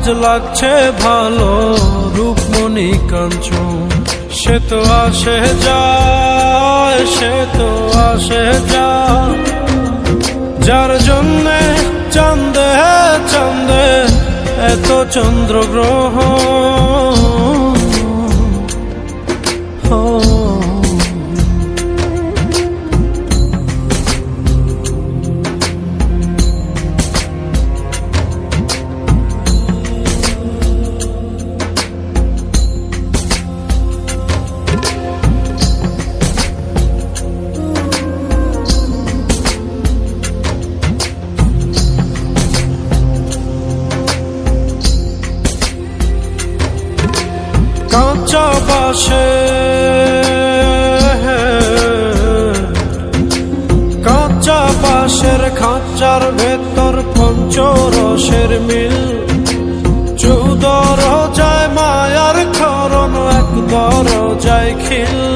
আজ লাগছে ভালো রূপমণি কাঞ্চন। সে তো আসে যায়, সে তো আসে যায়, যার জন্যে চাঁদে চাঁদে এত চন্দ্রগ্রহণ। কাঁচা বাসে কাঁচা বাঁশের খাঁচার ভেতর পঞ্চরসের মিল, 14 দরজায় মায়ার খরণ, 1 দরজায় খিল।